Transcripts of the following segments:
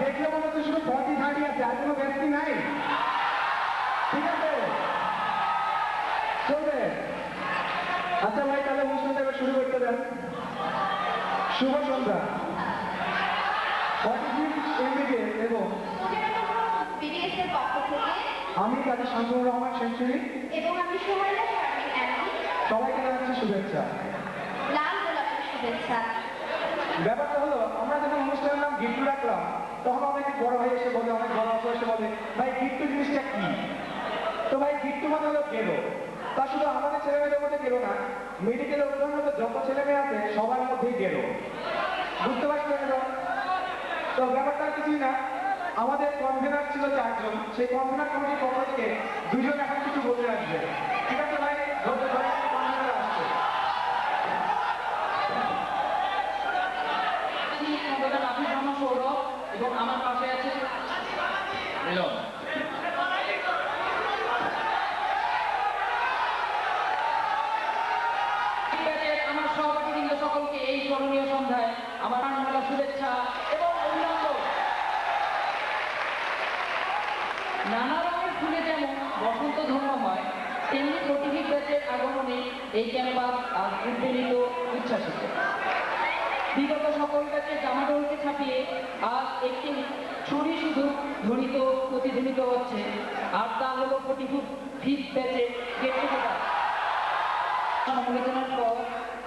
দেখলে মনে হচ্ছে শুধু 40-30 আছে, আর কোনো ব্যক্তি নাই। ঠিক আছে, চলবে। আচ্ছা ভাই, তাহলে অনুষ্ঠানটা এবার শুরু করতে দেন। শুভ সন্ধ্যা। 45 MBBS এবং আমি কাজী শামসুর রহমান সেঞ্চুরি এবং আমি সুমাইয়া শারমিন অ্যানি সবাইকে জানাচ্ছি শুভেচ্ছা। লাল গোলাপের শুভেচ্ছা। ব্যাপারটা হলো, আমরা যখন অনুষ্ঠানের নাম গিট্টু রাখলাম, তখন অনেক বড় ভাই এসে বলে, অনেক বড় অপর এসে বলে, ভাই গিট্টু জিনিসটা কি? তো ভাই গিট্টু মানে হলো গেলো। তা শুধু আমাদের ছেলেমেয়েদের মধ্যে গেলো না, মেডিকেলে উদাহরণ যত ছেলে মেয়ে আছে সবার মধ্যেই গেলো। বুঝতে পারছেন? তো ব্যাপারটা কিছুই না, আমাদের কনভেনার ছিল 4 জন, সেই কনভেনার কমিটির পক্ষ থেকে 2 জন এখন কিছু বলতে আসবে। ঠিক আছে ভাই, ধরতে ভাই কনভেনার আসছে। সৌরভ এবং আমার পাশে আছে মিলন। আমার সহপাঠীবৃন্দ সকলকে এই স্মরণীয় সন্ধ্যায় আমার আনন্দা শুভেচ্ছা এবং অভিনন্দন। নানা রঙের ফুলে যেমন বসন্ত ধন্য হয়, তেমনি প্রতিটি ব্যাচের আগমনে এই ক্যাম্পাস আজ উদ্বেলিত উচ্ছ্বাসিত। বিগত সকল ব্যাচের জামাডোলকে ছাপিয়ে আজ একটি ছড়ি শুধু ধ্বনিত প্রতিধ্বনিত হচ্ছে, আর তা হলো 45 ব্যাচের গেট টুগেদার। সমালোচনার পর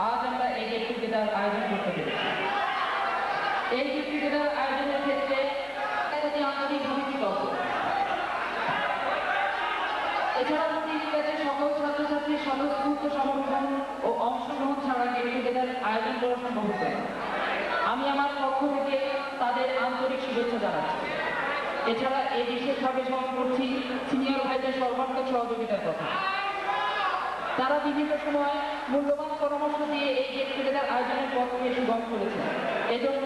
আজ আমরা এই গেট টুগেদার আয়োজন করতে পেরেছি। এই গেট টুগেদার আয়োজনের ক্ষেত্রে প্রতি আন্তরিকভাবে কৃতজ্ঞ। এছাড়া প্রতিটি ব্যাচের সকল ছাত্রছাত্রীর স্বতঃস্ফূর্ত সমর্থন ও অংশগ্রহণ ছাড়া গেট টুগেদার আয়োজন করা সম্ভব হতো না। আমি আমার পক্ষ থেকে তাদের আন্তরিক শুভেচ্ছা জানাচ্ছি। এছাড়া এই বিশেষভাবে স্মরণ করছি সিনিয়র ভাইদের সর্বাত্মক সহযোগিতার কথা। তারা বিভিন্ন সময় মূল্যবান পরামর্শ দিয়ে এই গেট টুগেদার আয়োজনের পথকে সুগম করেছে। এজন্য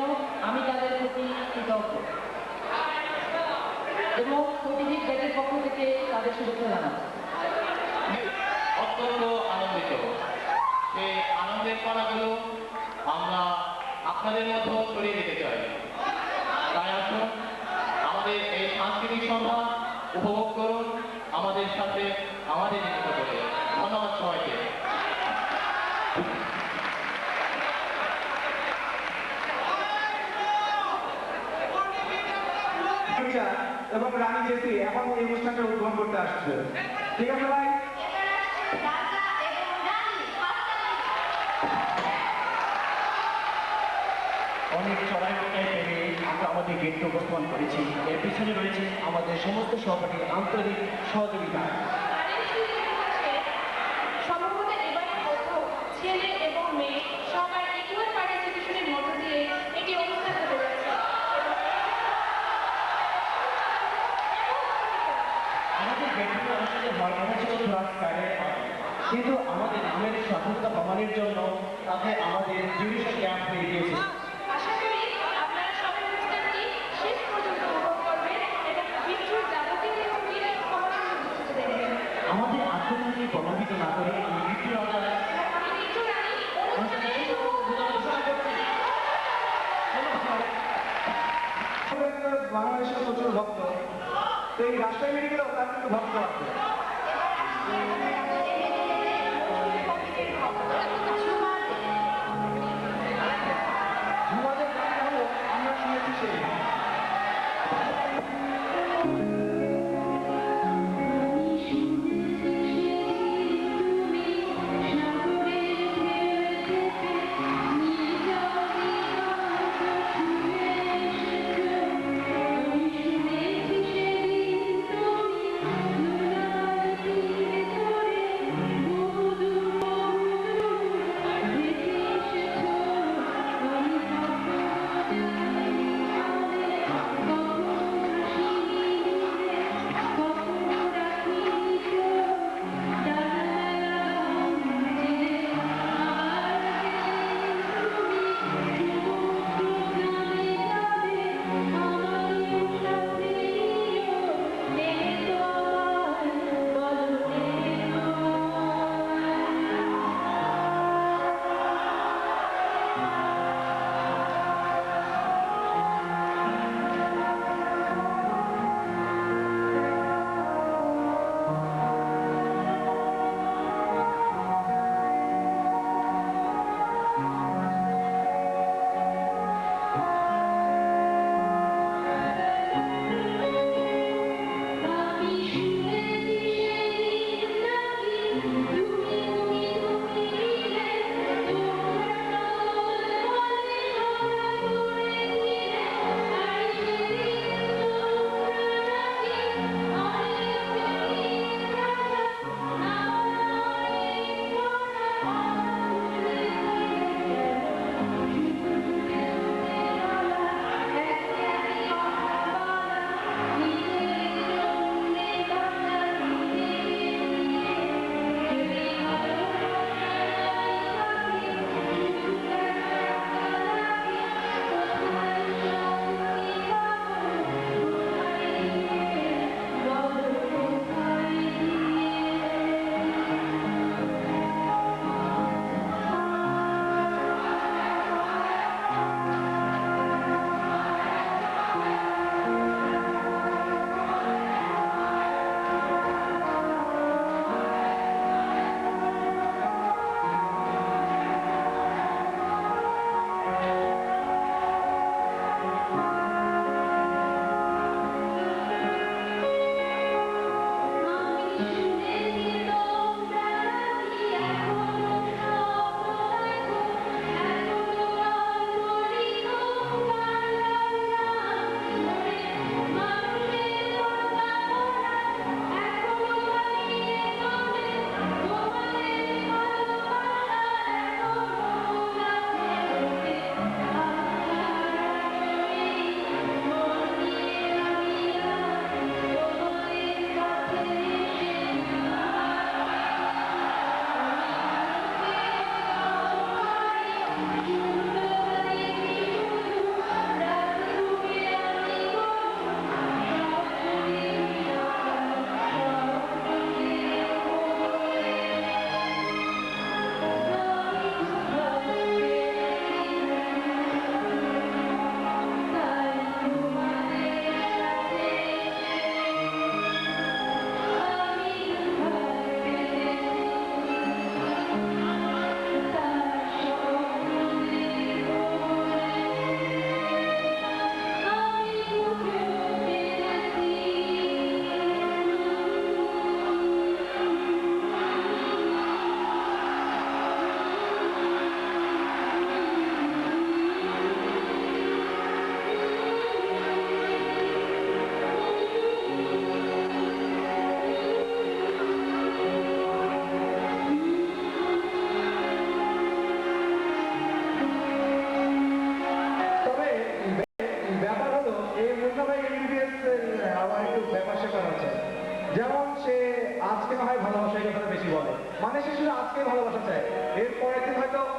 আমি তাদের প্রতি কৃতজ্ঞ এবং প্রতিটি ব্যাচের পক্ষ থেকে তাদের শুভেচ্ছা জানাচ্ছি। অত্যন্ত আনন্দিত। সেই আনন্দের কণাগুলো আমরা আপনাদের মধ্যে ছড়িয়ে দিতে চাই। তাই আসুন, আমাদের এই সাংস্কৃতিক সন্ধ্যা উপভোগ করুন আমাদের সাথে, আমাদের নিমিত্ত করে। ধন্যবাদ সবাইকে। এবং রানী জেসি এখন এই অনুষ্ঠানটা উদ্বোধন করতে আসছে। ঠিক আছে ভাই? অনেক চড়াই উঠায় পেরে আমরা আমাদের গেটটা উপস্থাপন করেছি। এর পিছনে রয়েছে আমাদের সমস্ত সহপাঠীর আন্তরিক সহযোগিতা। সম্ভবত এবারের প্রথম ছেলে এবং মেয়ে সবার ইকুয়াল পার্টিসিপেশনের মধ্য দিয়ে একটি অনুষ্ঠান হতে যাচ্ছে। আমাদের গেটটা অনুষ্ঠানে হওয়ার কথা ছিল পুরস্কারের, কিন্তু আমাদের নামের স্বাধীনতা প্রমাণের জন্য তাতে আমাদের জুডিশিয়াল ক্যাম্প হয়ে গিয়েছে। আশা করি আপনারা সবাই অনুষ্ঠানটি শেষ পর্যন্ত উপভোগ করবেন এবং বিষ্ণুর যাবতীয় আমাদের আত্মীয়কে প্রভাবিত না করে আমি মৃত্যু রাজা বাংলাদেশের প্রচুর ভক্ত, তো এই রাজশাহী মেডিকেলেও তার কিন্তু ভক্ত আছে। ঝুমাদের গানটা হলো আমরা শুনেছি সেই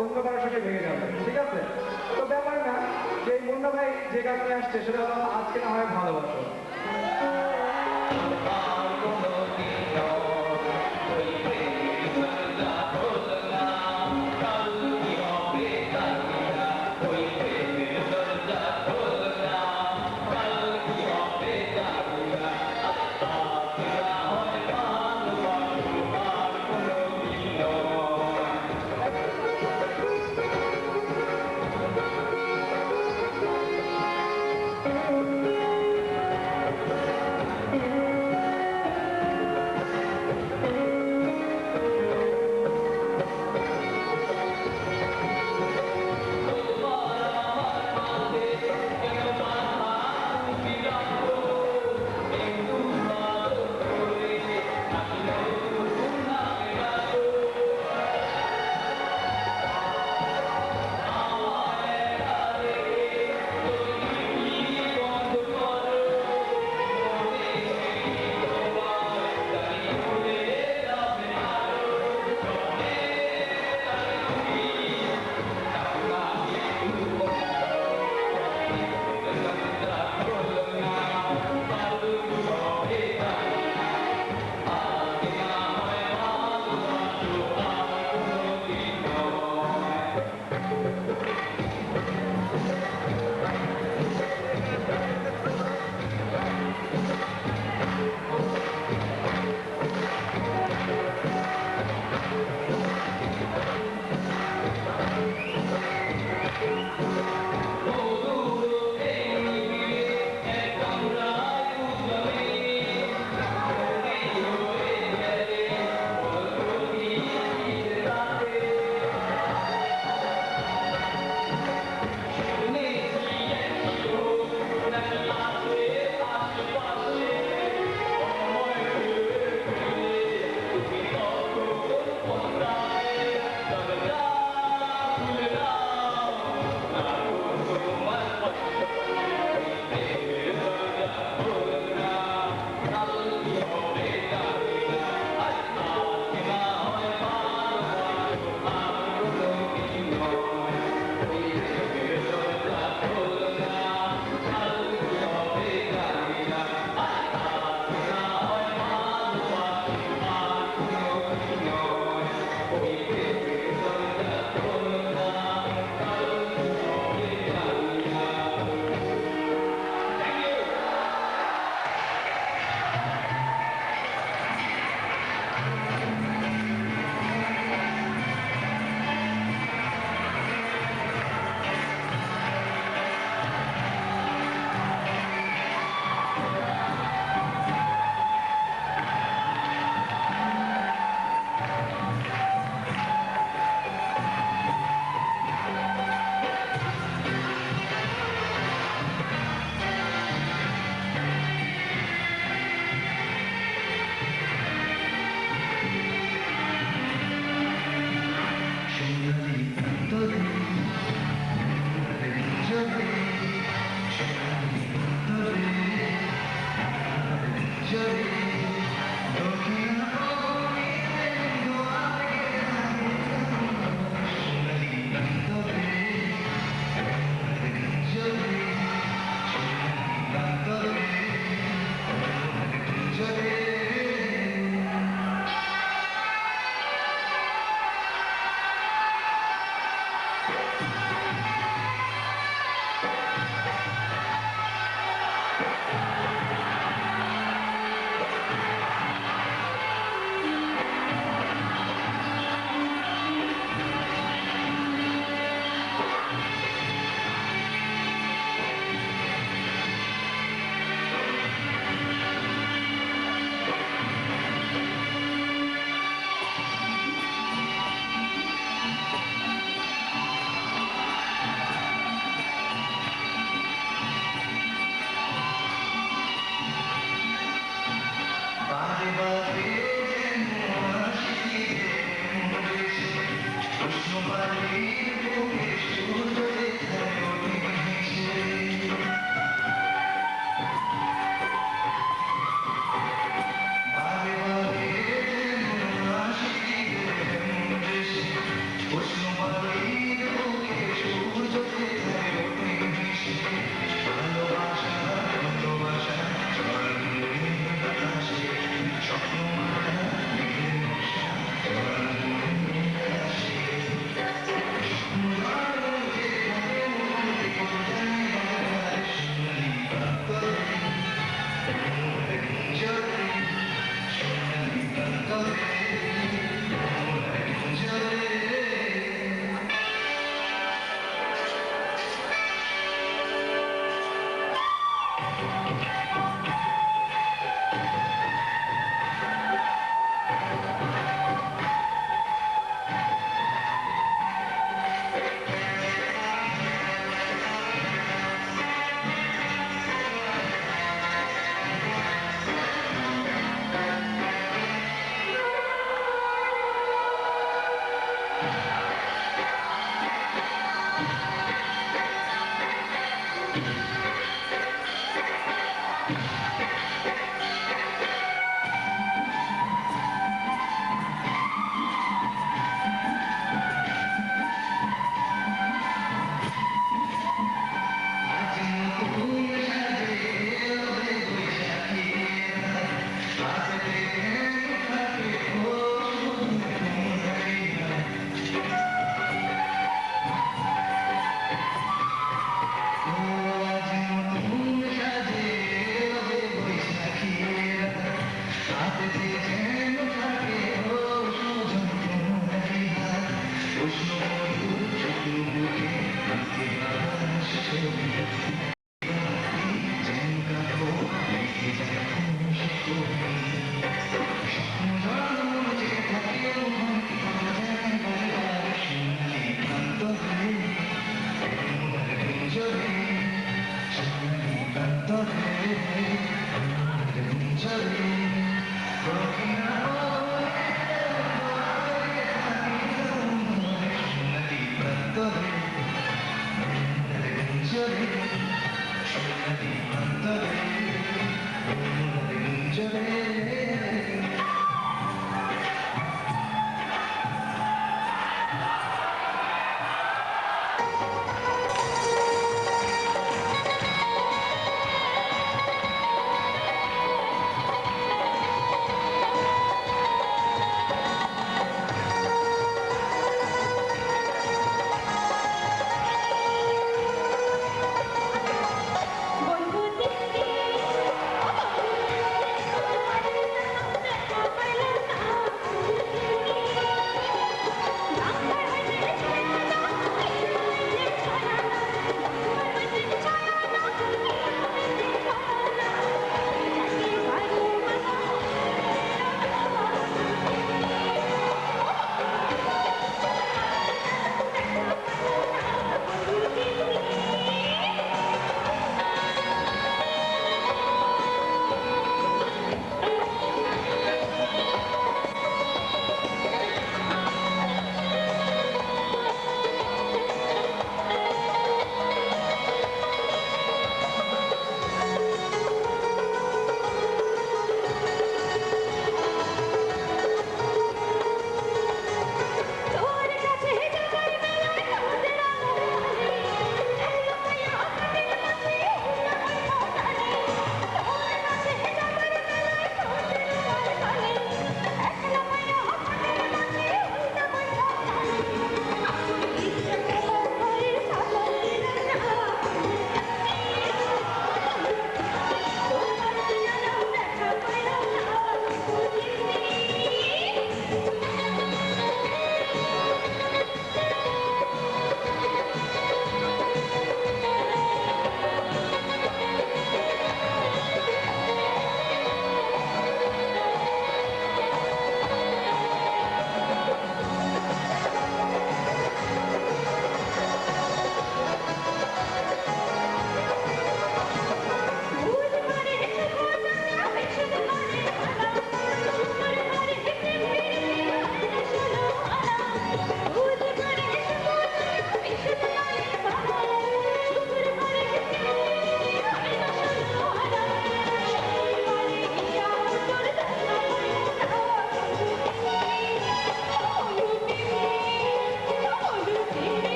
অন্য কারোর সাথে ভেঙে যাবে, ঠিক আছে? তো ব্যাপার না যে এই মুন্না ভাই যে কারণে আসছে সেটা হলো আজকে না হয় ভালোবাসো।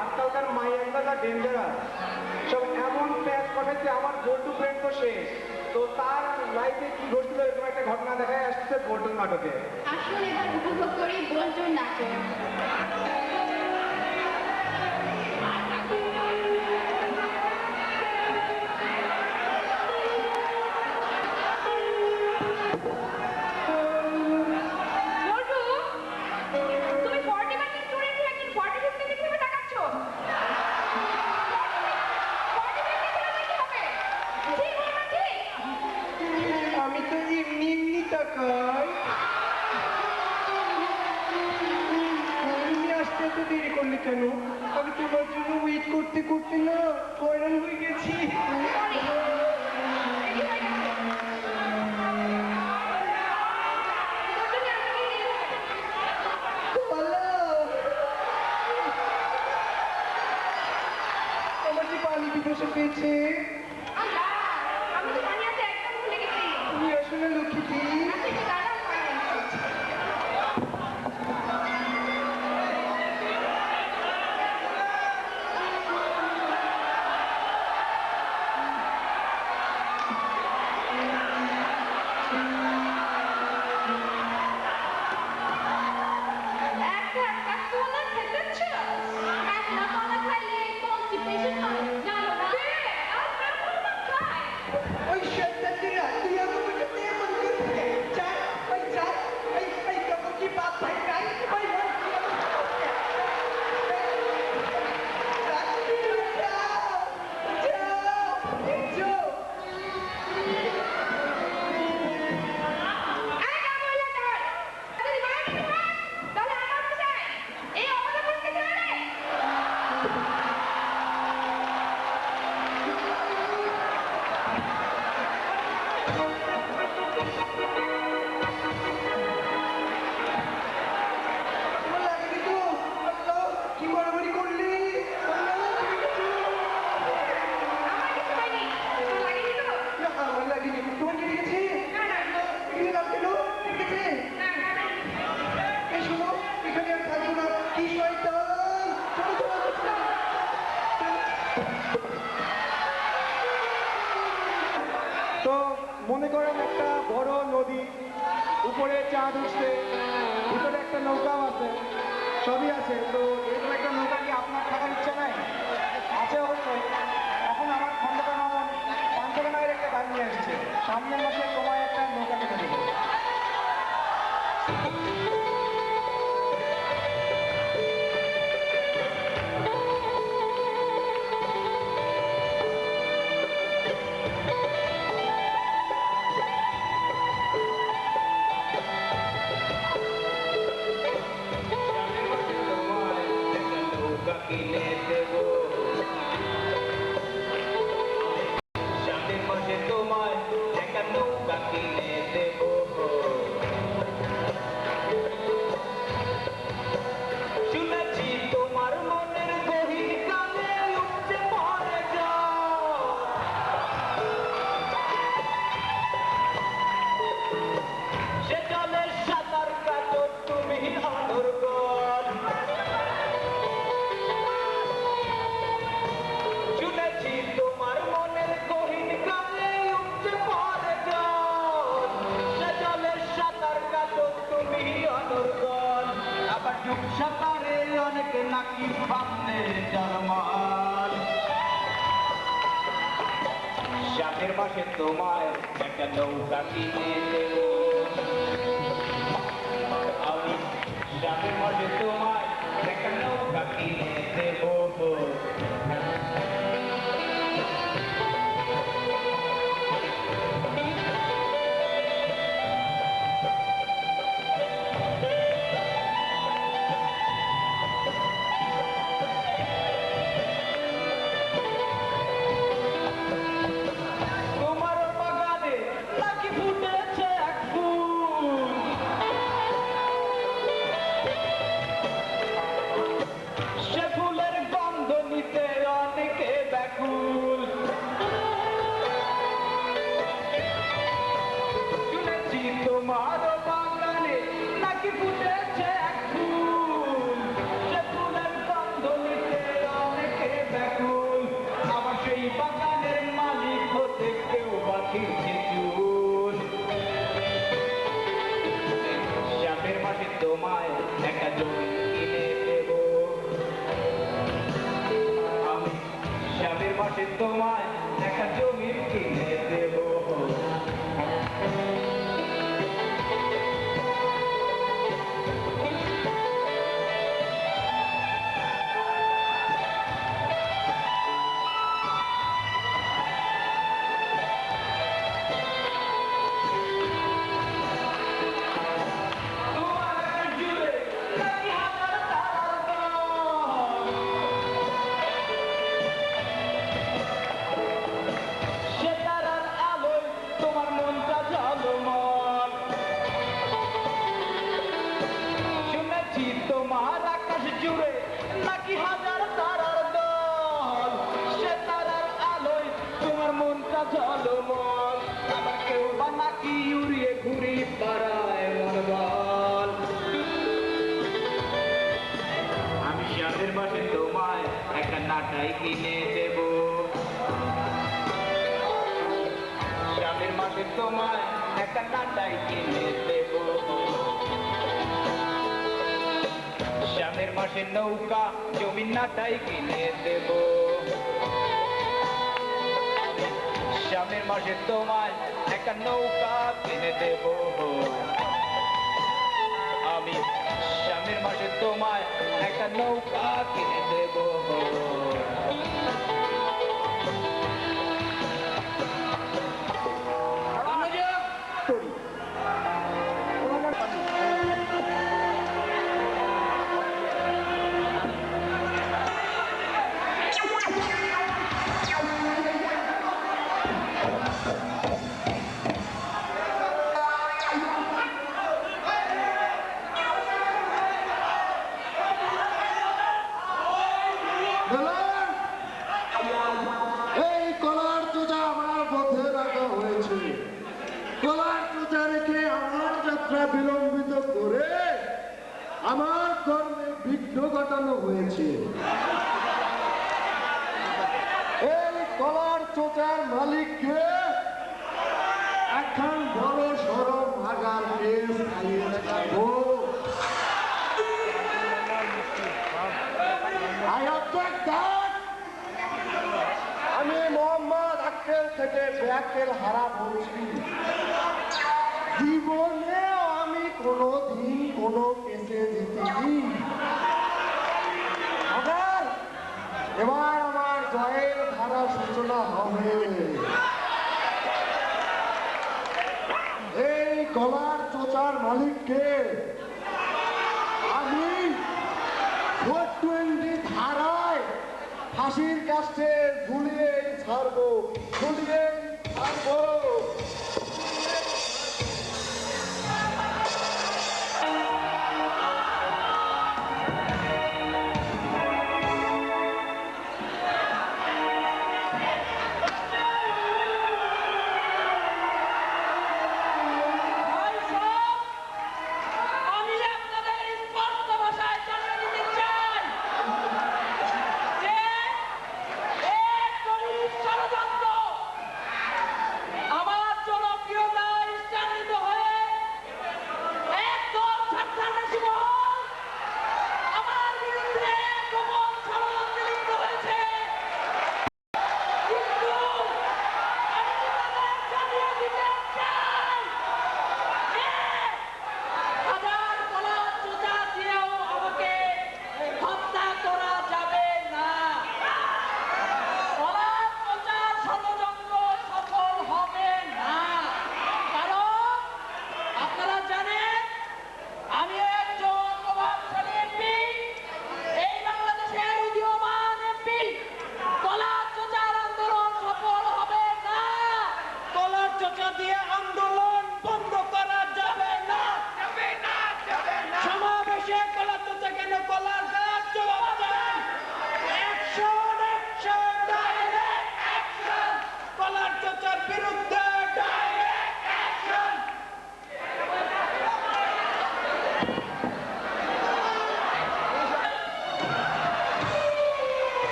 আজকালকার মাইয়াগুলো যা ডেঞ্জারাস, সব এমন প্যাচ পাঠাচ্ছে, আমার বল্টু ফ্রেন্ড তো শেষ। তো তার লাইফে কি ঘটছিল এরকম একটা ঘটনা দেখায় আসছে বল্টুর নাটকে। আসুন এবার উপভোগ করি বল্টুর নাটক। বল্টু, তুমি 40 মার্কের স্টুডেন্ট হয়ে একজন 45 কে কিভাবে তাকাচ্ছ? 40 মার্কের ছেলে কি হবে? ঠিক বলো না ঠিক? আমি তো এমনি এমনি তাকাই। তুমি আসতে এত দেরি করলে কেন? আমি তোমার জন্য ওয়েট করতে করতে না হয়রান হয়ে গেছি। সরি, রেডি হয়ে গেছে। বল্টুকে আমাকে দিয়ে আমার যে পানি পিপাসা পেয়েছে। আল্লাহ, আমি তো পানি আনতে একদম ভুলে গেছি। তুমি আসলে লক্ষ্মীটি। আচ্ছা, একটু দাঁড়াও, পানি আনছি। একটা কলা খেতেছ? একটা কলা খাইলে constipation হয়, জানো না? আর কলা খায়। ওই শয়তানিরা, তুই আমার কাছে এমন করছিস? চাই, ওই চাই, এই কেমন কি বাপ ভাই নাই? ওই ওই, আরে না বললে ধর। যদি মারামারি হয়, তাহলে আমার বাসায়। এই অবলা পুরুষকে ছেড়ে দে। তোমার লাগেনি তো? আল্লাহ, কি মারামারি করলি? আল্লাহ, তুমি কিছু? আমার কিছু হয়নি। তোর লাগেনি তো? না, আমার লাগেনি। তোমার কি লেগেছে? না, না, না, এখানে নাম কেন? লেগেছে? না, না। এই শোনো, এখানে আর থাকবো না। কি শয়তান! চলো, চলো, চলো। তো মনে করেন একটা বড় নদী, উপরে চাঁদ উঠছে, ভিতরে একটা নৌকাও আছে, সবই আছে। তো এরকম একটা নৌকা কি আপনার থাকার ইচ্ছা নাই? আছে অবশ্যই। এখন আমার খন্দকার মামন পাঞ্চকানায়ের একটা গান নিয়ে আসছে, সামনের মাসে তোমায় একটা নৌকা কিনে দেবো। কিনে দেব সামনের মাসে তোমায় একটা নৌকা কিনে দেব শুনেছি তোমার মনের গহীন কালে উঠছে পরে যাও সে জলে সাঁতার কাটো তুমি অনর্গল শুনেছি তোমার মনের গহীন কালে উঠছে পরে জল সে জলে সাঁতার কাটো তুমি অনর্গল আবার যুগ সাঁতারে অনেকে নাকি ভাবতে জন্মাল সাথের পাশে তোমায় একটা নৌকা কিনে দেব আমি সাথের পাশে তোমায় একটা নৌকা কিনে দেব তোমার বাগানে নাকি ফুটেছে এক মাসে তোমায় একটা জমি কিনে দেব। তোমার আকাশ জুড়ে নাকি হাজার তারার দল, সে তারার আলোয় তোমার মনটা ঝলমল, আবার কেউ বা নাকি উড়িয়ে ঘুরি পাড়ায় মন বল। আমি শ্যামের পাশে তোমায় একটা নাটাই কিনে দেব, শ্যামের মাসে তোমায় একটা নাটাই কিনে দেব। শ্যামের মাসে নৌকা জমি নাটাই কিনে দেব, শ্যামের মাসে তোমায় একটা নৌকা কিনে দেব। আমি শ্যামের মাসে তোমায় একটা নৌকা কিনে দেব। এই কলার চোচা আমার পথে রাখা হয়েছে, কলার চোচা রেখে আমার যাত্রা বিলম্বিত করে আমার কর্মে বিঘ্ন ঘটানো হয়েছে। এই কলার চোচার মালিককে এখন বড় সড় ভাগার কেস খাইয়ে দেখাবো। আমি মোহাম্মদ আক্কেল থেকে ব্যাকেল হারা বলছি, জীবনেও আমি কোনোদিন কোনো কেসে জিতিনি। এবার আমার জয়ের ধারা সূচনা হবে। এই কলার চোচার মালিককে আমি 420 ধারায় ফাঁসির কাছে ঝুলিয়ে ছাড়বো, ঝুলিয়ে ছাড়বো। আমার জনক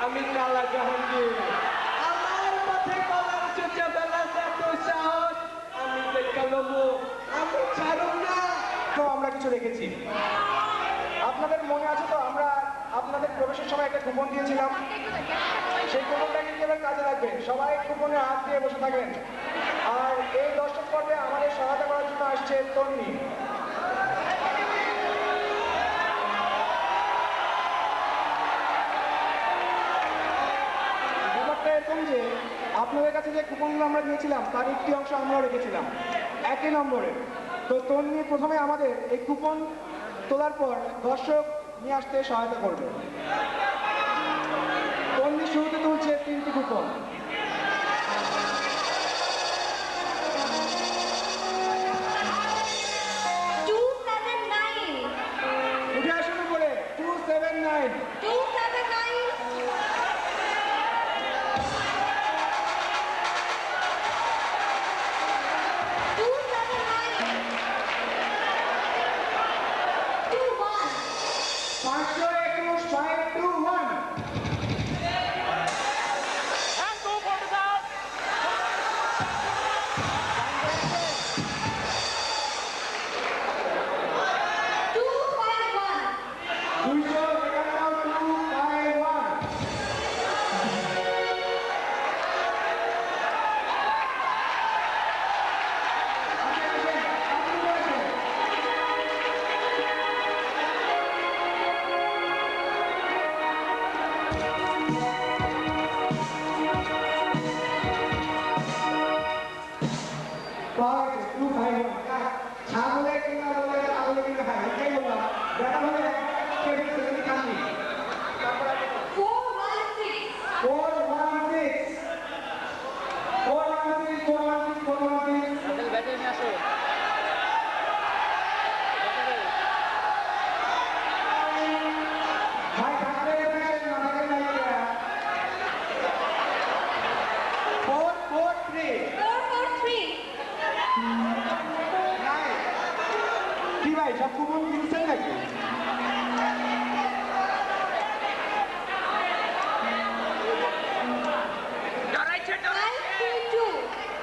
আমি কালা জাহাঙ্গীর। আমার পথে কলার চোচা বেলার এত সাহস, আমি দেখালো আমি ছাড়ব না। তো আমরা কিছু রেখেছি, আপনাদের মনে আছে তো? আমরা আপনাদের প্রবেশের সময় একটা কুপন দিয়েছিলাম, সেই কুপনটা কিন্তু এবার কাজে লাগবে। সবাই কুপনে হাত দিয়ে বসে থাকবেন। আর এই দর্শক পর্বে আমাদের সহায়তা করার জন্য আসছে তন্নি। ব্যাপারটা এরকম যে আপনাদের কাছে যে কুপনগুলো আমরা দিয়েছিলাম তার একটি অংশ আমরাও রেখেছিলাম 1 নম্বরে। তো তন্নি প্রথমে আমাদের এই কুপন তোলার পর দর্শক নিয়ে আসতে সহায়তা করবে। তন্নি শুরুতে তুলছে 3টি কুপন। উঠে আসুন উপরে। 279, 521, 521। ছাগলে কিনা বলে ছাগলে কিনা খায়, এটাই বললাম। দেখা হলে কেটে ফেলে খাননি। 416, 416, 416। ভাই থাকলে না থাকলে নাই। 443, নাই। কি ভাই সব কুপন কিনছেন নাকি?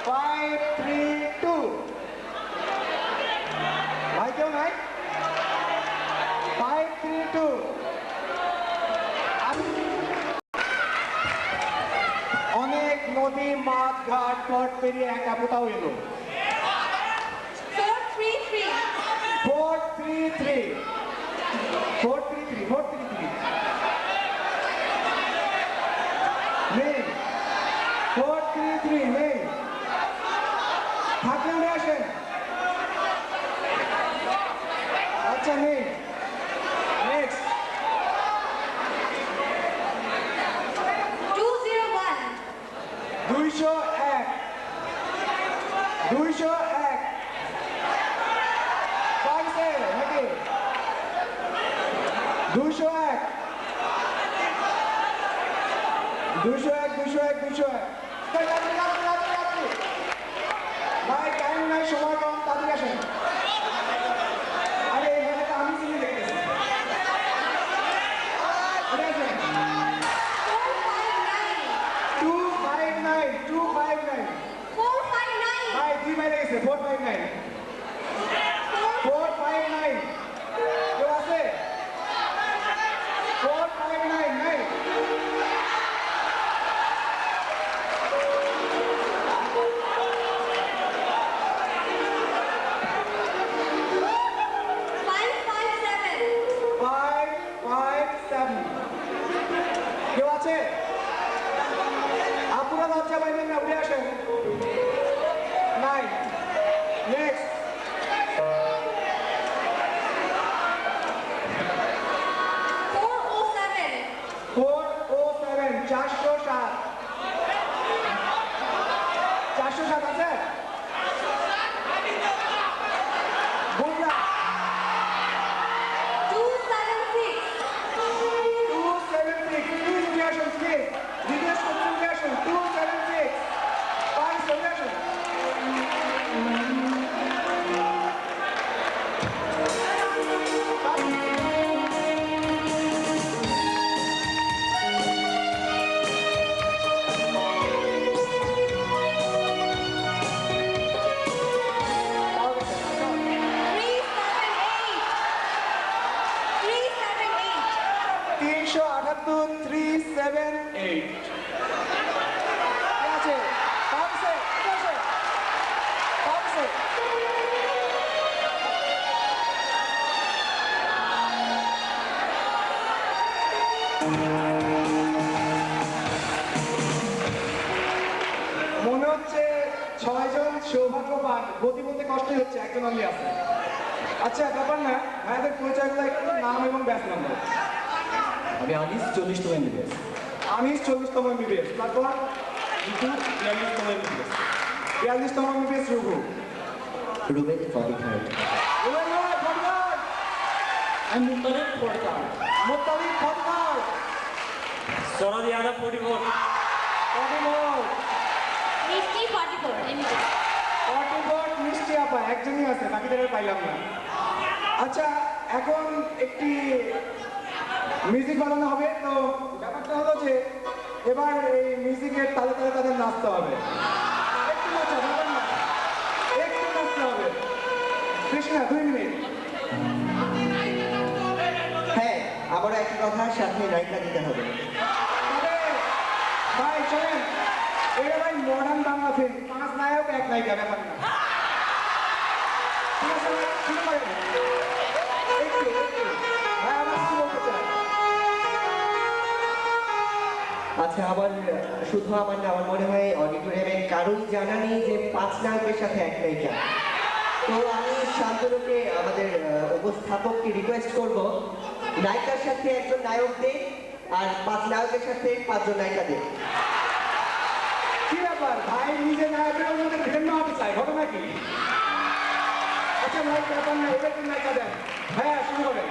Five, three, two. ভাই কেউ নাই? 532। অনেক নদী মাঠ ঘাট ঘট পেরিয়ে এক আপুতাও এলো। 433, 433, 433 নেই। 433 নেই। থাকলে উঠে আসেন। আচ্ছা নেই। নেক্সট 201, 201, 201 পাইছে নাকি? 201, 201, 201, 201। ভাই টাইম নাই, সময় কম, তাড়াতাড়ি আসেন। আরে এই মেলাটা আমি চিনি দেখতেছি। উঠে আসেন। 259, 259। ভাই 2 বাইরে গেছে। 459, 459। কেউ আছে? 459 নাই। কেউ আছে? আপনারা লজ্জা পাইবেন না, উঠে আসেন। নাই। নেক্সট 407, 407। 407 আছে? বুঝলাম। 276, 276। Please উঠে আসুন, please। জিজ্ঞেস করছেন উঠে আসুন। 276। 5 চলে আসুন। মনে হচ্ছে 6 জন সৌভাগ্যবান, গতি বলতে কষ্টই হচ্ছে, একজন অনলি আছে। আচ্ছা ব্যাপার না, ভাইদের পরিচয়গুলো একটু নাম এবং ব্যাচ নাম্বার। আমি আনিস 40তম MBBS। আনিস 40তম MBBS, তারপর ঋতু 42তম MBBS। 42তম MBBS রঘু। রুবেল 45। রুবেল ভাই 45, আমি মুতালিব 45। মোত্তালিব 45, সরাদি আদম 44। 44, মিষ্টি 44 এমনি 44 মিষ্টি আপা একজনই আছে, বাকিদের আর পাইলাম না। আচ্ছা এখন একটি মিউজিক বানানো হবে, তো ব্যাপারটা হলো যে এবার এই মিউজিকের তালে তালে তাদের নাচতে হবে। একটু নাচা, ব্যাপার না, একটু নাচতে হবে। কৃষ্ণা 2 মিনিট। হ্যাঁ, আবারও একই কথা, সাথে নায়িকা দিতে হবে। তবে ভাই চলেন, এটা ভাই মডার্ন বাংলা ফিল্ম, 5 নায়ক 1 নায়িকা, ব্যাপার না। ঠিক আছে ভাই, শুরু করেন। একটু ভাই আমার কিছু বলতে চাই। আচ্ছা, শুধু আমার না, আমার মনে হয় অডিটোরিয়ামে কারোই জানা নেই যে 5 নায়কের সাথে 1 নায়িকা। তো আমি শান্তনুকে, আমাদের উপস্থাপককে রিকোয়েস্ট করব, নায়িকার সাথে একজন নায়ক দে, আর 5 নায়কের সাথে 5 জন নায়িকা দে। কি ব্যাপার ভাই, নিজে নায়কের মধ্যে ভিন্ন হতে চাই, ঘটনা কি? আচ্ছা ভাই ব্যাপার না, এবার কোন নায়িকা দেন? হ্যাঁ শুরু করেন।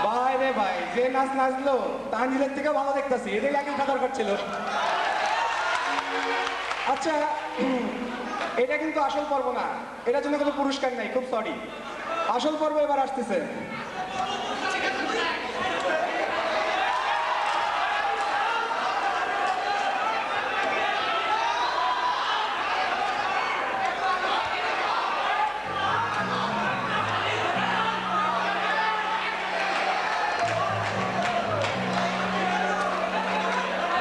ভাই রে ভাই, যে নাচ নাচলো তার নিজের থেকে ভালো দেখতেছি, এদের একই খাতার করছিল। আচ্ছা এটা কিন্তু আসল পর্ব না, এটার জন্য কোনো পুরস্কার নাই, খুব সরি। আসল পর্ব এবার আসতেছে।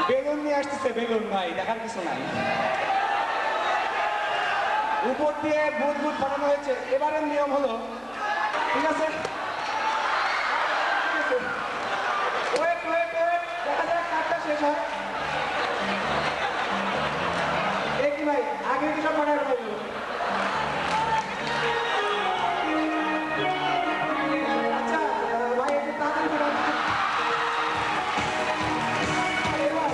বেলুন নিয়ে আসতেছে, বেলুন ভাই দেখার কিছু নাই। উপর দিয়ে বুট বুট ফাটানো হয়েছে। এবারের নিয়ম হলো, ঠিক আছে ওয়েট ওয়েট ওয়েট, দেখা যাক কাজটা শেষ হয়। এই কি ভাই, আগে কি সব ফাটানো হইল? আচ্ছা ভাই একটু তাড়াতাড়ি ফাটান। এবার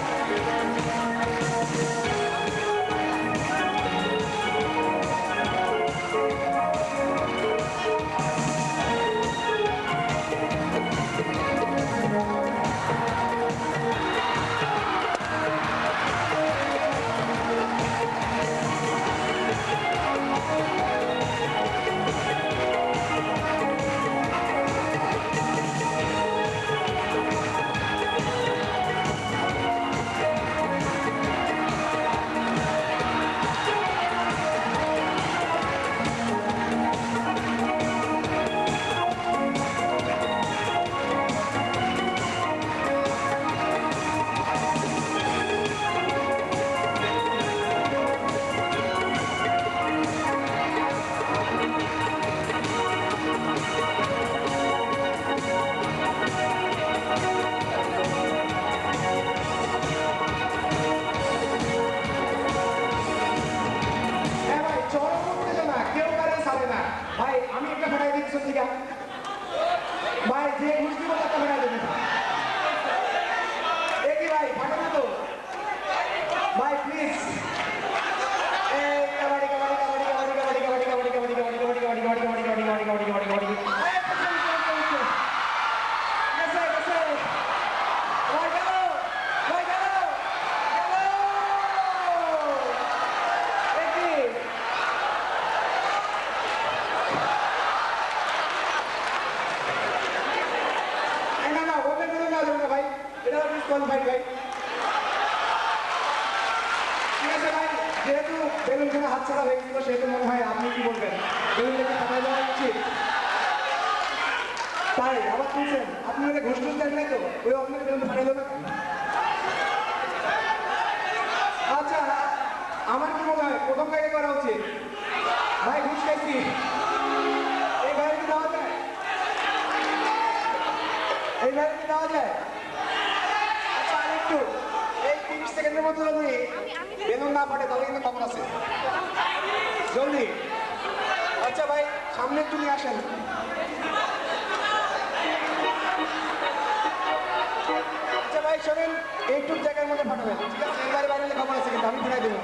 গাড়ি না ওদের কোনো না যাবে না ভাই, এটা ডিসকোয়ালিফাইড ভাই। ঠিক আছে ভাই, যেহেতু বেলুন জন্য হাত ছাড়া হয়ে গেছিল সেহেতু মনে হয় আপনি কি বলবেন, বেলুন লেগে ফাটাই দেওয়া উচিত? তাই আবার শুনছেন আপনি ওদের ঘুষ টুস দেন নাই তো, ওই আপনাকে বেলুন ফাটাই দেবে। আচ্ছা আমার কি মনে হয় প্রথম কাকে করা উচিত? ভাই ঘুষ খাইছি, এই ভাইয়ের কি দেওয়া যায়? এই ভাইয়ের কি দেওয়া যায়? আচ্ছা আরেকটু, এই 30 সেকেন্ডের মধ্যে যদি বেলুন না ফাটে তাহলে কিন্তু খবর আছে, জলদি। আচ্ছা ভাই সামনে একটু নিয়ে আসেন। আচ্ছা ভাই শোনেন, এইটুক জায়গার মধ্যে ফাটাবেন, ঠিক আছে? এবারে বাইরে খবর আছে কিন্তু আমি ফিরাই দেবো।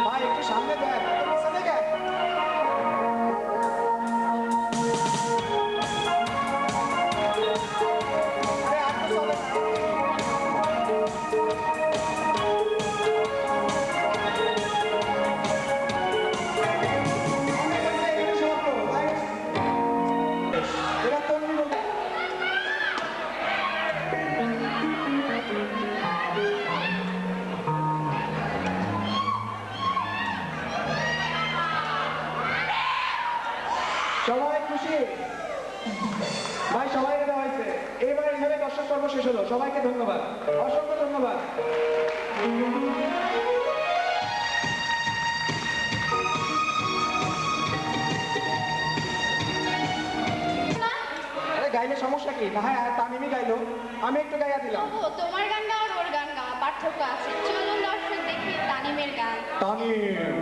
ভাই একটু সামনে দেন, এত পিছনে কেন? আরে আর তো চলে না। সবাই খুশি ভাই, সবাইকে দেওয়া হয়েছে। এবার এইভাবে দর্শক পর্ব শেষ হলো, সবাইকে ধন্যবাদ, অসংখ্য ধন্যবাদ। আরে গাইলে সমস্যা কি? না হয় তামিমি গাইলো, আমি একটু গাইয়া দিলাম। ও তোমার গান গাও আর ওর গান গাওয়া পার্থক্য আছে। চলুন দর্শক দেখি তানিমের গান। তামিম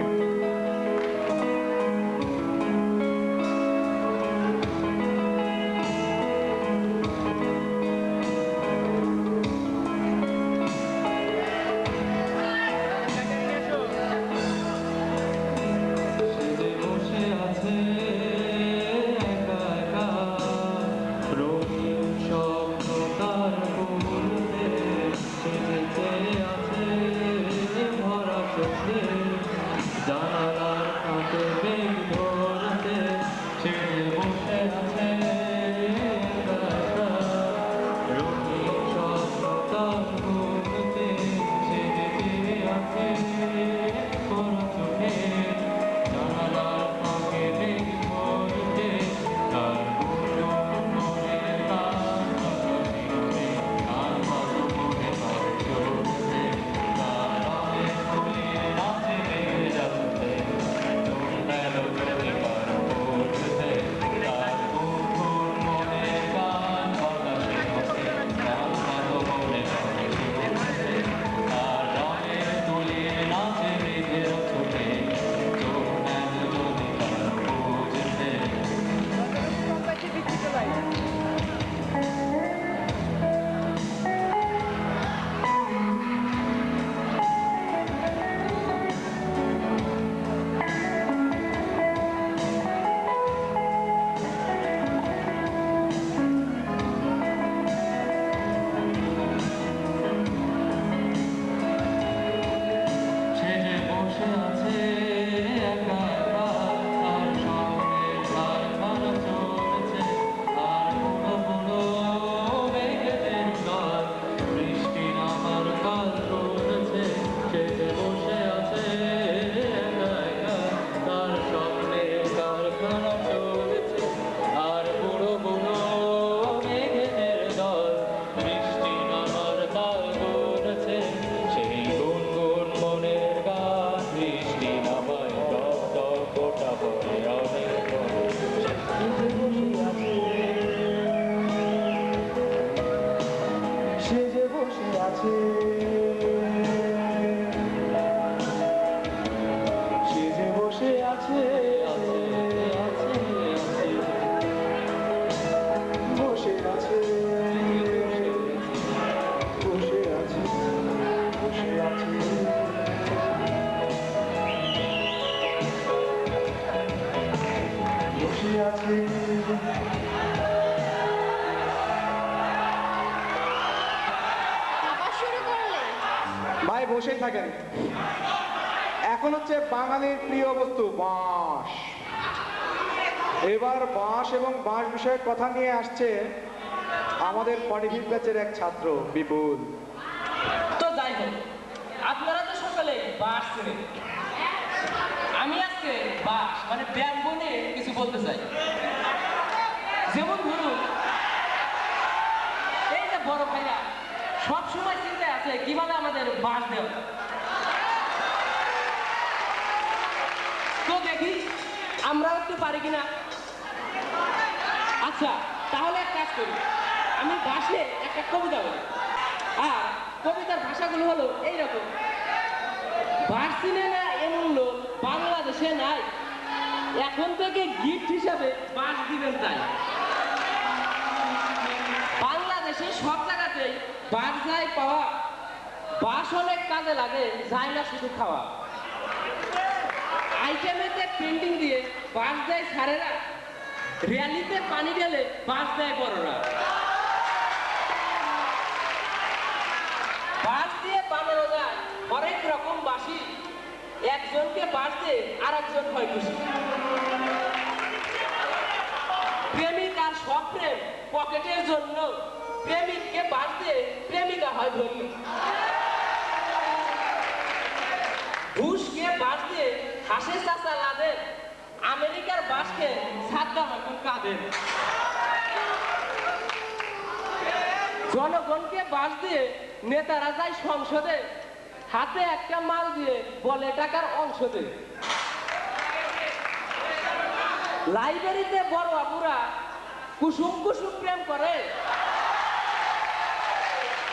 আছে। আবার শুরু করলে? ভাই বসেই থাকেন। এখন হচ্ছে বাঙালির প্রিয় বস্তু বাঁশ। এবার বাঁশ এবং বাঁশ বিষয়ে কথা নিয়ে আসছে আমাদের 45 ব্যাচের এক ছাত্র বিপুল। তো যাই হোক, আপনারা তো সকলে বাঁশ চেনেন। আমি আজকে বাঁশ মানে ব্যাম্বো নিয়ে কিছু বলতে চাই। যেমন ধরুন, এই যে বড় ভাইরা সবসময় চিন্তায় আছে কিভাবে আমাদের বাঁশ দেওয়া। তো দেখি আমরাও একটু পারি কিনা। আচ্ছা, তাহলে এক কাজ করি, আমি বাঁশে একটা কবিতা বলি। আর কবিতার ভাষাগুলো হলো এইরকম: বাঁশ চিনে না এমন লোক বাংলাদেশে নাই, এখন থেকে গিফট হিসাবে বাঁশ দিবেন তাই। বাংলাদেশে সব জায়গাতেই বাঁশ যায় পাওয়া, বাঁশ অনেক কাজে লাগে, যায় না শুধু খাওয়া। আইটেমেতে পেন্টিং দিয়ে বাঁশ দেয় ছাড়েরা, র্যালিতে পানি ঢেলে বাঁশ দেয় বড়রা। বাঁশ দিয়ে বানানো যায় অনেক রকম বাঁশি, একজনকে বাঁশ দিয়ে আর একজন হয় খুশি। প্রেমিক আর সব প্রেম পকেটের জন্য, প্রেমিককে বাঁশ দিয়ে প্রেমিকা হয় ধন্য। ঘুষকে বাঁশ দিয়ে হাসে চাচা লাদেন, আমেরিকার বাঁশকে সাদ্দাম এখন কাঁদেন। জনগণকে বাঁশ দিয়ে নেতারা যায় সংসদে, হাতে একটা মাল দিয়ে বলে টাকার অংশ দে। লাইব্রেরিতে বড় আপুরা কুসুম কুসুম প্রেম করে,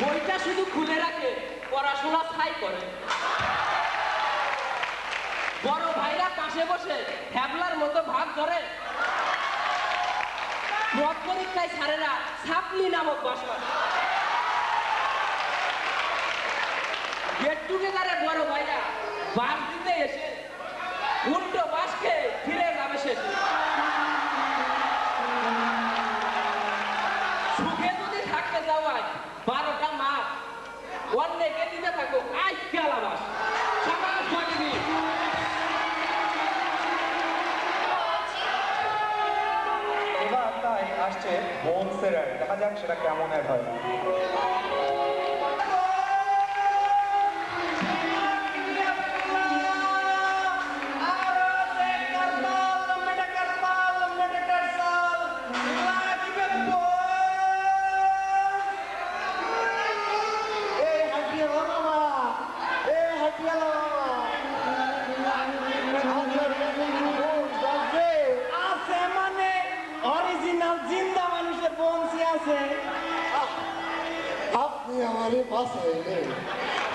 বইটা শুধু খুলে রাখে, পড়াশোনা ছাই করে। বড় ভাইরা পাশে বসে হ্যাবলার মতো ভাগ ধরে, মত পরীক্ষায় ছাড়েরা ছাপলি নামক বাসা। গেট টুগেদারে বড় ভাইরা বাস দিতে এসে উল্টো বাসকে ফিরে যাবে শেষে। সুখে যদি থাকতে যাওয়ায় 12টা মাস, অন্যকে দিতে থাকো আজ খেলা বাস। সকাল ছয়টি এবার তাই আসছে বোনসের অ্যাড, দেখা যাক সেটা কেমন অ্যাড হয়। আপনি আমারে বাঁচাইলে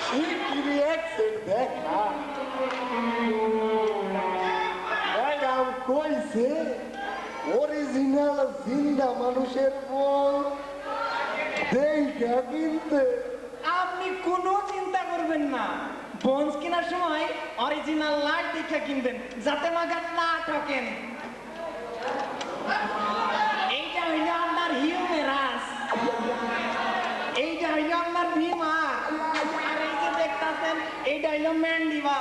শিগগিরই অ্যাক্সেন্ট দেখ না। ম্যাডাম কইছে অরিজিনাল জিন্দা মানুষের বল দেইটা কিনতে। আপনি কোনো চিন্তা করবেন না, বন্স কেনার সময় অরিজিনাল লাইট দেখে কিনবেন, যাতে মাগার না ঠকেন। এইটা হইল আপনার হিউমেরাস, এইটা হইল আপনার ভীমা, আর এই যে দেখতেছেন এইটা হইল ম্যান্ডিবা।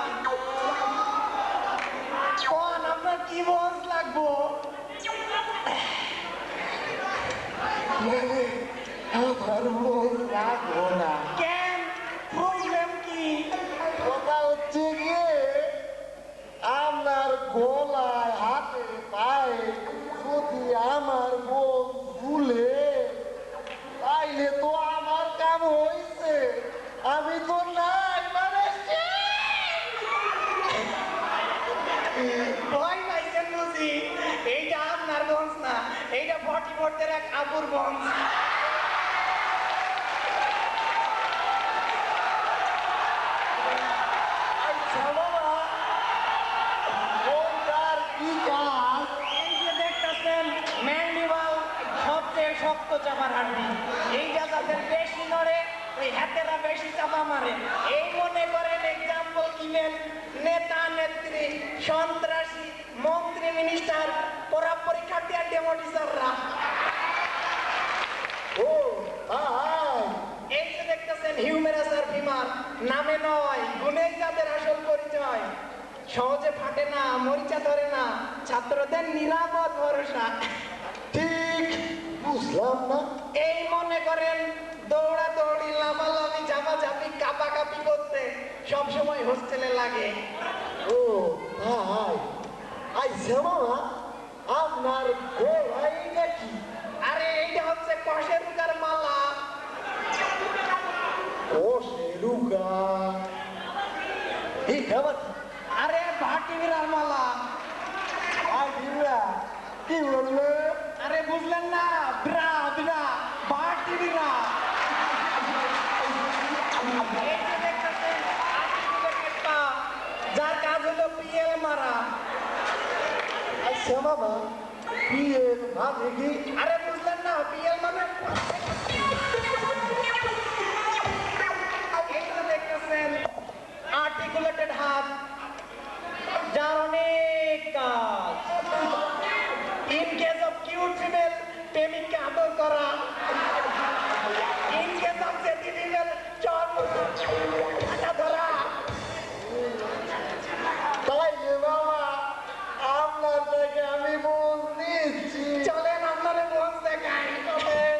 কোন আপনার কি বন্স লাগবো? আমার মন লাগবো না। কেন, প্রবলেম কি? কথা হচ্ছে গিয়ে আপনার গলায় হাতে পায়ে যদি আমার বোন ভুলে, তাইলে তো আমার কাম হইছে। আমি তো নাই মানে ভয় পাইছেন বুঝি? এইটা আপনার বংশ না, এইটা 44 এক আপুর বংশ। আচ্ছা বাবা, কোনটার কি কাজ? এই যে দেখতেছেন ম্যান্ডিবাল সবচেয়ে শক্ত চাপার হাড্ডি, এইটা যাদের বেশি নড়ে ওই হাতেরা বেশি চাপা মারে। এই মনে করেন এক্সাম্পল কি ছিলেন নেতা নেত্রী সন্ত্রাসী মন্ত্রী মিনিস্টার পড়া পরীক্ষার্থী আর ডেমো টিচাররা। ও তাই? এই যে দেখতেছেন হিউমেরাস আর ফিমার, নামে নয় গুণেই যাদের আসল পরিচয়। সহজে ফাটে না, মরিচা ধরে না, ছাত্রদের নিরাপদ ভরসা। ঠিক বুঝলাম না। এই মনে করেন দৌড়াদৌড়ি লাফালাফি ঝাপাঝাপি কাপাকাপি করতে সবসময় হোস্টেলে লাগে। ও তাই? আইসা মামা, আপনার গোড়াই নাকি? আরে এইটা হচ্ছে কশেরুকার মালা। ও সেরুকা। এই খাবার আরে ভাটিবিরার মালা। আর দিবরা কি বললো? আরে বুঝলেন না, ব্রা ব্রা ভাটিবিরা। এই যে দেখতেছেন articulated পা, যার কাজ হলো পিএল মারা। আইসা মামা, বিয়ের মানে কি? আরে বুঝলেন না, পিএল মানে এটা দেখতেছেন আর্টিকুলেটেড হাত, যার অনেক কাজ। In case of cute female, প্রেমিককে আদর করা। In case of jetty female, চট ধরা। তাই যে বাবা, আপনার থেকে আমি বোন নিচ্ছি। চলেন আপনারে বোঝ দেখাই। চলেন।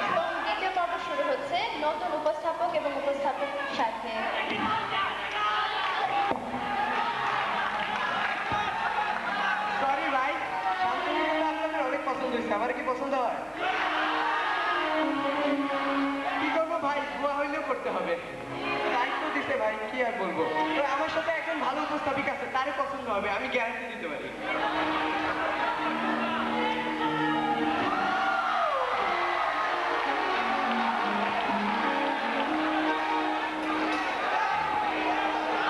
এবং দ্বিতীয় পর্ব শুরু হচ্ছে নতুন উপস্থাপক এবং উপস্থাপকের সাথে। সরি ভাই, শান্তনুগুলো আপনাদের অনেক পছন্দ হয়েছে। আমার কি পছন্দ হয়? কি করবো ভাই, ভুয়া হইলেও করতে হবে। দায়িত্ব দিতে ভাই, কি আর বলবো। তো আমার সাথে একজন ভালো উপস্থাপিকা আছে, তারই পছন্দ হবে, আমি গ্যারান্টি দিতে পারি।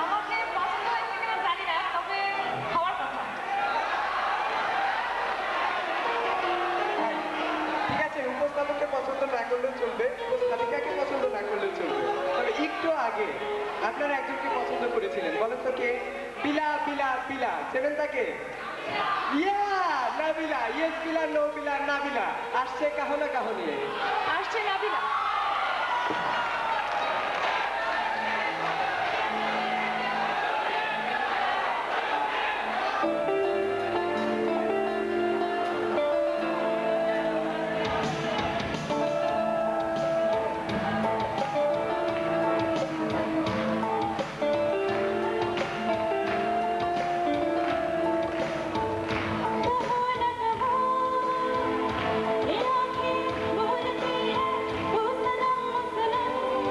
আমাকে পছন্দ হয়েছে কিনা জানি না, তবে হওয়ার কথা। ঠিক আছে, উপস্থাপককে পছন্দ না করলেও চলবে, উপস্থাপিকাকে পছন্দ না করলেও চলবে। তবে একটু আগে আপনারা একজনকে পছন্দ করেছিলেন, বলেন তো কে? পিলা পিলা পিলা, চেনেন তাকে? ইয়া নাবিলা, ইয়েস পিলা নো পিলা নাবিলা আসছে কাহো না কাহো নিয়ে। আসছে নাবিলা। ये आँखें बोलती है वो सनम सनम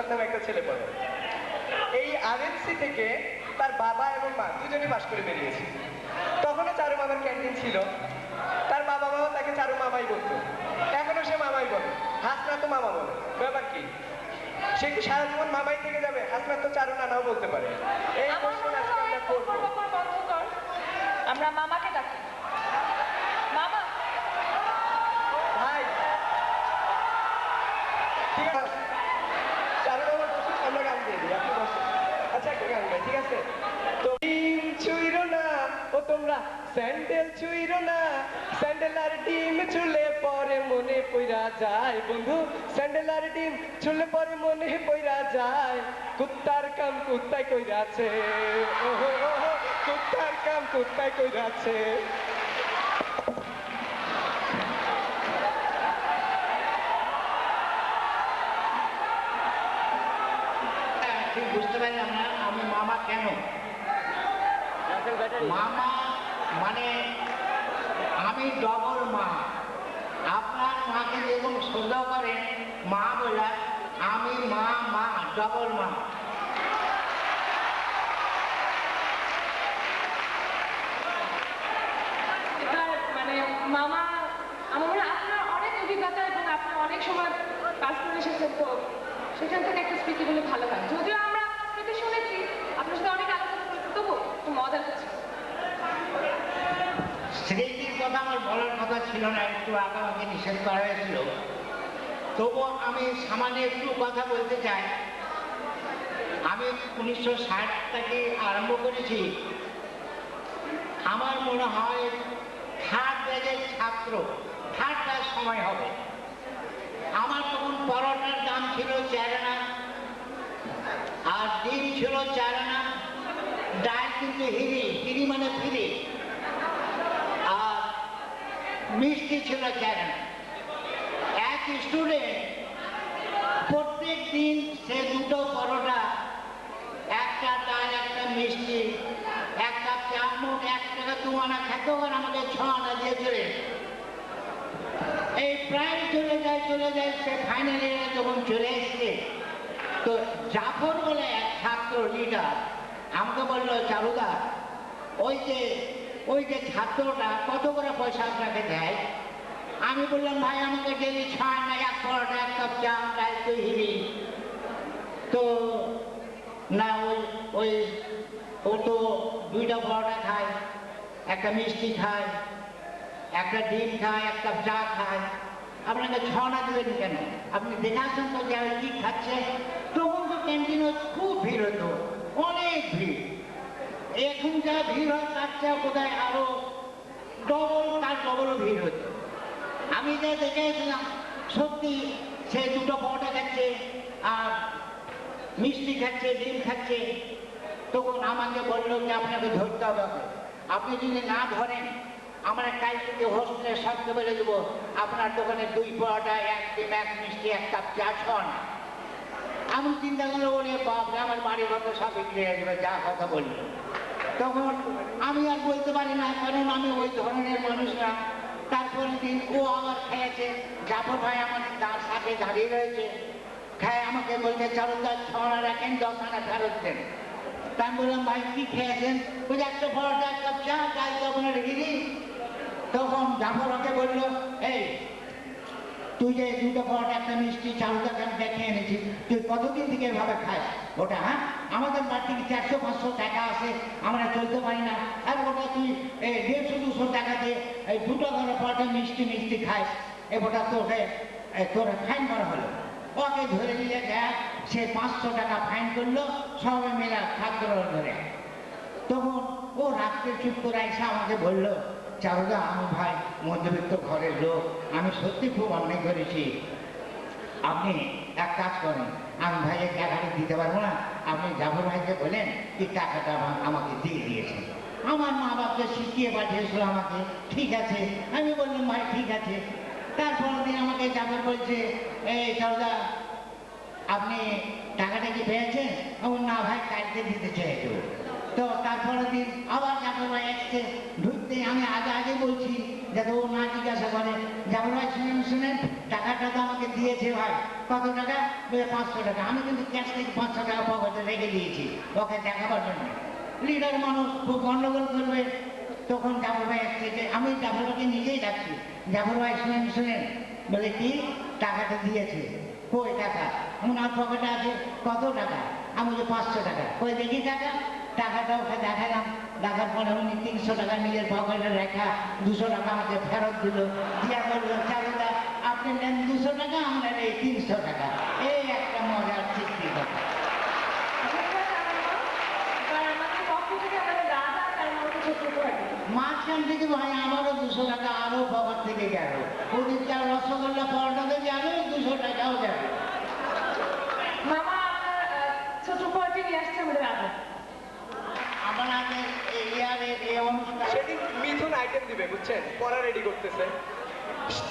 হাসনাত নামে একটা ছেলে পড়ে। এই আরএনসি থেকে তার বাবা এবং মা দুজনেই পাশ করে বেরিয়েছে। তখনও চারু মামার ক্যান্টিন ছিল, তার বাবা মাও তাকে চারু মামাই বলতো, এখনো সে মামাই বলে, হাসনাত তো মামা বলে। ব্যাপার কি, সে কি সারা জীবন মামাই থেকে যাবে? হাসনাত তো চারু নানাও বলতে পারে। এই আমার প্রশ্ন মনে আজকে হয় আমরা করবো। বকর বন্ধ কর, আমরা মামাকে ডাকি। মামা, ভাই ঠিক আছে, চারু মামা বসুন, আমরা গান দিয়ে দিই, আপনি বসুন। আচ্ছা একটা গান গাই, ঠিক আছে? তো ডিম ছুঁইরো না ও তোমরা, স্যান্ডেল ছুঁইরো না, স্যান্ডেল আর ডিম ছুলে পরে মনে পইরা যায় বন্ধু, স্যান্ডেল আর ডিম ছুলে পরে মনে পইরা যায়, কুত্তার কাম কুত্তায় কইরাছে, ওহো ওহো, কুত্তার কাম কুত্তায় কইরাছে। ঠিক বুঝতে পারলাম না আমি মামা কেন। মামা মানে আমি ডবল মা। আপনার মাকে যেরকম শ্রদ্ধা করেন মা বলে, আমি মা মা ডবল মা। এবার মানে মামা, আমার মনে হয় আপনার অনেক অভিজ্ঞতা এবং আপনি অনেক সময় কাজ করে এসেছেন, তো সেখান থেকে একটা স্মৃতি বলে ভালো হয়। যদিও আমরা স্মৃতি শুনেছি, আপনার সাথে অনেক আলোচনা করেছি, তবু একটু মজা হচ্ছে। স্মৃতির কথা আমার বলার কথা ছিল না, একটু আগে আমাকে নিষেধ করা হয়েছিল। তবুও আমি সামান্য একটু কথা বলতে চাই। আমি 1960 থেকে আরম্ভ করেছি। আমার মনে হয় থার্ড ব্যাচের ছাত্র, থার্ড ব্যাচ সময় হবে। আমার তখন পরোটার দাম ছিল 4 আনা, আর ডিম ছিল 4 আনা, ডাল কিন্তু হিরি, হিরি মানে ফিরি, আর মিষ্টি ছিল 4 আনা। এক স্টুডেন্ট প্রত্যেক দিন সে 2টো পরোটা, একটা ডাল, একটা মিষ্টি, এক কাপ চা, মোট 1 টাকা 2 আনা খেত, আর আমাকে 6 আনা দিয়েছিল। এই প্রায় চলে যায়, সে ফাইনাল ইয়ারে যখন চলে এসছে, তো জাফর বলে এক ছাত্র লিডার আমাকে বললো, চারুদা ওই যে ছাত্রটা কত করে পয়সা আপনাকে দেয়? আমি বললাম, ভাই আমাকে ডেলি 6 আনা, 1 পরোটা, 1 কাপ চা, ডাল, দই, হিরি। তো না, ও তো 2টা পরোটা খায়, একটা মিষ্টি খায়, একটা ডিম খায়, 1 কাপ চা খায়, আপনাকে 6 আনা দেবেন কেন? আপনি দেখে আসুন তো যে কি খাচ্ছে। তখন তো ক্যান্টিনে খুব ভিড় হতো, অনেক ভিড়। এখন যা ভিড় হয় তার চেয়ে বোধহয় আরো ডবল ভিড় হতো। আমি যা দেখে এসেছিলাম, সত্যি সে 2টো পরোটা খাচ্ছে আর মিষ্টি খাচ্ছে, ডিম খাচ্ছে। তখন আমাকে বললো যে আপনাকে ধরতে হবে, আপনি যদি না ধরেন আমরা কাল থেকে হোস্টেলে শর্ত বেড়ে দেবো, আপনার দোকানে 2 পরোটা, 1 ডিম, 1 মিষ্টি, 1 কাপ চা, 6 আনা। আমি চিন্তা করলো, ওরে বাপরে, আমার বাড়ির ঘর সব বিক্রি হয়ে যাবে, যা কথা বললো। তখন আমি আর বলতে পারি না, কারণ আমি ওই ধরনের মানুষ না। তারপরের দিন ও আবার খেয়েছে, জাফর ভাই আমার তার সাথে দাঁড়িয়ে রয়েছে, খেয়ে আমাকে বলছে, চারুদা 6 আনা রাখেন, 10 আনা ফেরত দেন। তা আমি বললাম, ভাই কি খেয়েছেন? ওই 1টা পরোটা, 1 কাপ চা, ডাল, আপনার হিরি। তখন জাফর ওকে বললো, এই তুই যে 2টো পরোটা, একটা মিষ্টি, চারুদাকে আমি দেখে এনেছি, তুই কতদিন থেকে এভাবে খাস ওটা? হ্যাঁ, আমাদের বাড়ি থেকে 400-500 টাকা আসে, আমরা চলতে পারি না, আর ওটা তুই 150-200 টাকা দিয়ে এই 2টো পরোটা, মিষ্টি খাস, ওটা তোকে তোর ফাইন করা হলো। ওকে ধরে নিয়ে দেখ, সে 500 টাকা ফাইন করলো, সবাই মিলে ছাত্র ধরে। তখন ও রাত্রে চুপ করে এসে আমাকে বললো, চারুদা, আমি ভাই মধ্যবিত্ত ঘরের লোক, আমি সত্যি খুব অন্যায় করেছি, আপনি এক কাজ করেন, আমি ভাইয়ের টাকাটা দিতে পারবো না, আপনি জাফর ভাইকে বলেন কি টাকাটা আমাকে দিয়ে দিয়েছেন। আমার মা বাপকে শিখিয়ে পাঠিয়েছিল আমাকে, ঠিক আছে। আমি বললাম, ভাই ঠিক আছে। তারপর দিন আমাকে জাফর বলছে, এই চারুদা, আপনি টাকাটা কি পেয়েছেন? না ভাই, কালকে দিতে চেয়েছিল। তো তারপরের দিন আবার জাফর ভাই এসছে, ঢুকতে আমি আগে আগে বলছি যাতে ও না জিজ্ঞাসা করে, জাফর ভাই শুনেন শুনেন, টাকাটা তো আমাকে দিয়েছে ভাই। কত টাকা? বলে 500 টাকা। আমি কিন্তু ক্যাশ থেকে 500 টাকা পকেটে রেখে দিয়েছি ওকে দেখাবার জন্য। লিডার মানুষ খুব গন্ডগোল করবে, তখন জাফর ভাই এসছে, যে আমি জাফর ভাইকে নিজেই ডাকছি, জাফর ভাই শুনেন শুনেন। বলে কি? টাকাটা দিয়েছে। কই টাকা? ওনার পকেটে আছে। কত টাকা? আমি বলি 500 টাকা। কই দেখি টাকা? টাকাটা ওকে দেখালাম, দেখার পরে উনি 300 টাকা নিজের পকেটে রেখা 200 টাকা আমাকে ফেরত দিল, দিয়া বললো চালুদা আপনি নেন 200 টাকা, আমরা নেই 300 টাকা। এই একটা মজার সৃষ্টি কথা। আমাদের পক্ষ থেকে আমাদের রাজা তার মতো ছোট করে মাঝখান থেকে ভাই আমারও 200 টাকা আরো পকেট থেকে গেল। ওদিক যা রসগোল্লা পরোটাতে যাবে 200 টাকাও যাবে। মামা আপনার ছোট পার্টি নিয়ে আসছে আমাদের রাজা। আমাদের এই ইয়ারে এই অনুষ্ঠান সেদিন মিথুন আইটেম দিবে বুঝছেন, পড়া রেডি করতেছে।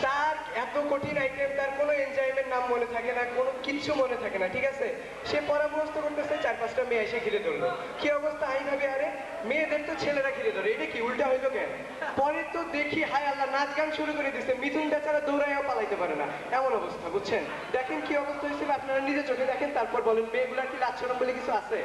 তার এত কঠিন আইটেম, তার কোনো এনজয়মেন্ট নাম মনে থাকে না, কোনো কিচ্ছু মনে থাকে না, ঠিক আছে? সে পরামর্শ করতেছে, 4-5টা মেয়ে এসে ঘিরে ধরলো। কি অবস্থা? আমি ভাবি আরে মেয়েদের তো ছেলেরা ঘিরে ধরে, এটা কি উল্টা হইলো কেন? পরে তো দেখি হায় আল্লাহ, নাচ গান শুরু করে দিচ্ছে, মিথুন বেচারা দৌড়াইও পালাইতে পারে না, এমন অবস্থা বুঝছেন। দেখেন কি অবস্থা হয়েছিল, আপনারা নিজে চোখে দেখেন, তারপর বলেন মেয়েগুলার কি লাজ শরম বলে কিছু আছে?